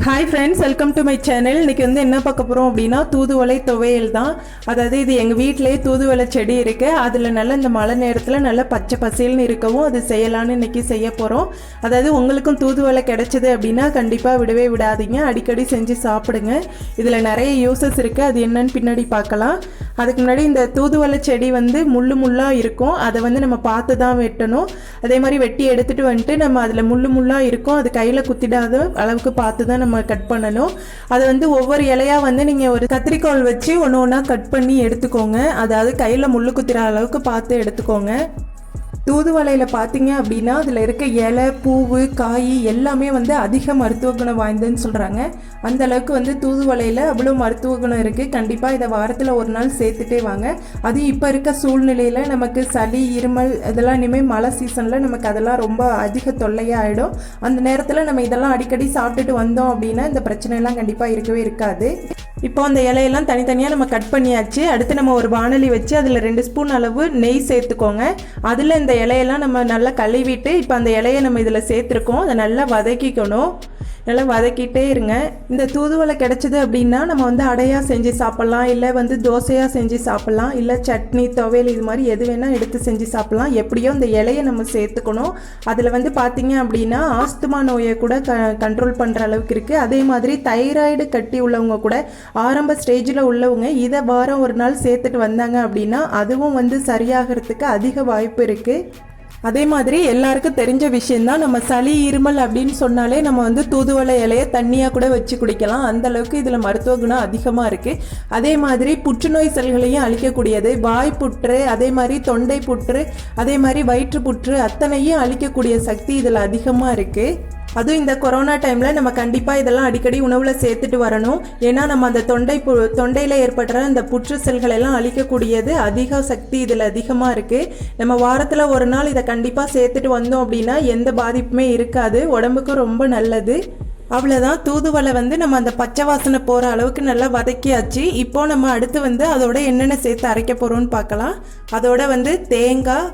Hi friends, welcome to my channel. இன்றைக்கி வந்து என்ன பார்க்க போகிறோம் அப்படின்னா தூதுவளை துவையல் தான். அதாவது இது எங்கள் வீட்டிலேயே தூதுவளை செடி இருக்குது. அதில் நல்ல இந்த மழை நேரத்தில் நல்ல பச்சை பசேல்னு இருக்கவும் அது செய்யலான்னு இன்றைக்கி செய்ய போகிறோம். அதாவது உங்களுக்கும் தூதுவளை கிடைச்சிது அப்படின்னா கண்டிப்பாக விடவே விடாதீங்க, அடிக்கடி செஞ்சு சாப்பிடுங்க. இதில் நிறைய யூசஸ் இருக்குது, அது என்னன்னு பின்னாடி பார்க்கலாம். அதுக்கு முன்னாடி இந்த தூதுவளை செடி வந்து முள்ளாக இருக்கும், அதை வந்து நம்ம பார்த்து தான் வெட்டணும். அதே மாதிரி வெட்டி எடுத்துகிட்டு வந்துட்டு நம்ம அதில் முள்ளாக இருக்கும், அது கையில் குத்திடாத அளவுக்கு பார்த்து தான் நம்ம கட் பண்ணணும். அதை வந்து ஒவ்வொரு இலையாக வந்து நீங்கள் ஒரு கத்திரிக்கோல் வச்சு ஒன்று ஒன்றா கட் பண்ணி எடுத்துக்கோங்க. அதாவது கையில் முள்ளு குத்துற அளவுக்கு பார்த்து எடுத்துக்கோங்க. தூதுவளையில் பார்த்தீங்க அப்படின்னா அதில் இருக்க இலை, பூவு, காய் எல்லாமே வந்து அதிக மருத்துவ குணம் வாய்ந்ததுன்னு சொல்கிறாங்க. அந்த அளவுக்கு வந்து தூதுவளையில் அவ்வளோ மருத்துவ குணம் இருக்குது. கண்டிப்பாக இதை வாரத்தில் ஒரு நாள் சேர்த்துட்டே வாங்க. அது இப்போ இருக்க சூழ்நிலையில் நமக்கு சளி, இருமல் இதெல்லாம் இனிமேல் மழை சீசனில் நமக்கு அதெல்லாம் ரொம்ப அதிக தொல்லையாக ஆகிடும். அந்த நேரத்தில் நம்ம இதெல்லாம் அடிக்கடி சாப்பிட்டுட்டு வந்தோம் அப்படின்னா இந்த பிரச்சனைலாம் கண்டிப்பாக இருக்கவே இருக்காது. இப்போ அந்த இலையெல்லாம் தனித்தனியாக நம்ம கட் பண்ணியாச்சு. அடுத்து நம்ம ஒரு வாணலி வச்சு அதில் 2 ஸ்பூன் அளவு நெய் சேர்த்துக்கோங்க. அதில் இந்த இலையெல்லாம் நம்ம நல்லா கழுவிட்டு இப்போ அந்த இலையை நம்ம இதில் சேர்த்துருக்கோம். அதை நல்லா வதக்கிக்கணும். நல்லா வதக்கிட்டே இருங்க. இந்த தூதுவளை கிடச்சிது அப்படின்னா நம்ம வந்து அடையாக செஞ்சு சாப்பிட்லாம், இல்லை வந்து தோசையாக செஞ்சு சாப்பிட்லாம், இல்லை சட்னி, துவையல் இது மாதிரி எது வேணால் எடுத்து செஞ்சு சாப்பிட்லாம். எப்படியோ இந்த இலையை நம்ம சேர்த்துக்கணும். அதில் வந்து பார்த்திங்க அப்படின்னா ஆஸ்துமா நோயை கூட கண்ட்ரோல் பண்ணுற அளவுக்கு இருக்குது. அதே மாதிரி தைராய்டு கட்டி உள்ளவங்க கூட ஆரம்ப ஸ்டேஜில் உள்ளவங்க இதை வாரம் ஒரு நாள் சேர்த்துட்டு வந்தாங்க அப்படின்னா அதுவும் வந்து சரியாகிறதுக்கு அதிக வாய்ப்பு இருக்குது. அதே மாதிரி எல்லாருக்கும் தெரிஞ்ச விஷயந்தான், நம்ம சளி, இருமல் அப்படின்னு சொன்னாலே நம்ம வந்து தூதுவளை இலையை தண்ணியாக கூட வச்சு குடிக்கலாம். அந்தளவுக்கு இதில் மருத்துவ குணம் அதிகமாக இருக்குது. அதே மாதிரி புற்றுநோய் செல்களையும் அழிக்கக்கூடியது. வாய் புற்று, அதே மாதிரி தொண்டை புற்று, அதே மாதிரி வயிற்று புற்று அத்தனையும் அழிக்கக்கூடிய சக்தி இதில் அதிகமாக இருக்குது. அதுவும் இந்த கொரோனா டைமில் நம்ம கண்டிப்பாக இதெல்லாம் அடிக்கடி உணவில் சேர்த்துட்டு வரணும். ஏன்னா நம்ம அந்த தொண்டையில் ஏற்படுற அந்த புற்று செல்கள் எல்லாம் அழிக்கக்கூடியது அதிக சக்தி இதில் அதிகமாக இருக்குது. நம்ம வாரத்தில் ஒரு நாள் இதை கண்டிப்பாக சேர்த்துட்டு வந்தோம் அப்படின்னா எந்த பாதிப்புமே இருக்காது, உடம்புக்கும் ரொம்ப நல்லது. அவ்வளோதான், தூதுவளை வந்து நம்ம அந்த பச்சை வாசனை போகிற அளவுக்கு நல்லா வதக்கியாச்சு. இப்போது நம்ம அடுத்து வந்து அதோட என்னென்ன சேர்த்து அரைக்க போகிறோம்னு பார்க்கலாம். அதோட வந்து தேங்காய்,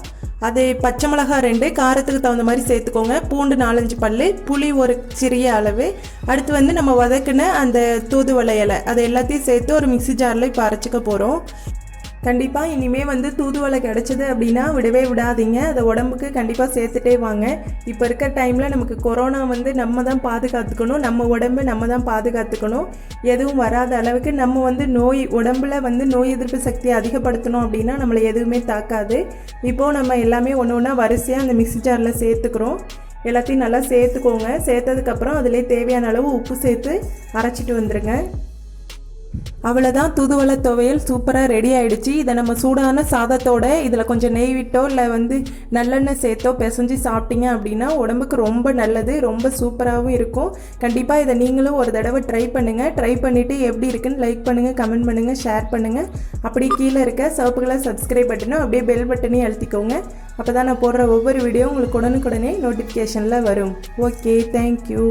அது பச்சை மிளகாய் 2 காரத்துக்கு தகுந்த மாதிரி சேர்த்துக்கோங்க, பூண்டு 4-5 பல், புளி ஒரு சிறிய அளவு, அடுத்து வந்து நம்ம வதக்கின அந்த தூதுவளை இலை அதை எல்லாத்தையும் சேர்த்து ஒரு மிக்ஸி ஜாரில் இப்போ அரைச்சிக்க போகிறோம். கண்டிப்பாக இனிமேல் வந்து தூதுவளை கிடச்சிது அப்படின்னா விடவே விடாதீங்க, அதை உடம்புக்கு கண்டிப்பாக சேர்த்துட்டே வாங்க. இப்போ இருக்க டைமில் நமக்கு கொரோனா வந்து நம்ம தான் பாதுகாத்துக்கணும், நம்ம உடம்பு நம்ம தான் பாதுகாத்துக்கணும். எதுவும் வராத அளவுக்கு நம்ம வந்து உடம்புல வந்து நோய் எதிர்ப்பு சக்தியை அதிகப்படுத்தணும் அப்படின்னா நம்மளை எதுவுமே தாக்காது. இப்போது நம்ம எல்லாமே ஒன்று ஒன்றா வரிசையாக அந்த மிக்ஸி ஜாரில் சேர்த்துக்கிறோம். எல்லாத்தையும் நல்லா சேர்த்துக்கோங்க. சேர்த்ததுக்கப்புறம் அதிலே தேவையான அளவு உப்பு சேர்த்து அரைச்சிட்டு வந்துடுங்க. அவ்வளோதான், தூதுவளை துவையல் சூப்பராக ரெடி ஆகிடுச்சு. இதை நம்ம சூடான சாதத்தோட இதில் கொஞ்சம் நெய் விட்டோ இல்லை வந்து நல்லெண்ணெய் சேர்த்தோ பிசைஞ்சு சாப்பிட்டீங்க அப்படின்னா உடம்புக்கு ரொம்ப நல்லது, ரொம்ப சூப்பராகவும் இருக்கும். கண்டிப்பாக இதை நீங்களும் ஒரு தடவை ட்ரை பண்ணுங்கள். ட்ரை பண்ணிவிட்டு எப்படி இருக்குன்னு லைக் பண்ணுங்கள், கமெண்ட் பண்ணுங்கள், ஷேர் பண்ணுங்கள். அப்படி கீழே இருக்க சிவப்பு கலர் சப்ஸ்கிரைப் பட்டனும் அப்படியே பெல் பட்டனையும் அழுத்திக்கோங்க. அப்போ தான் நான் போடுற ஒவ்வொரு வீடியோ உங்களுக்கு உடனுக்குடனே நோட்டிஃபிகேஷனில் வரும். Okay, thank you.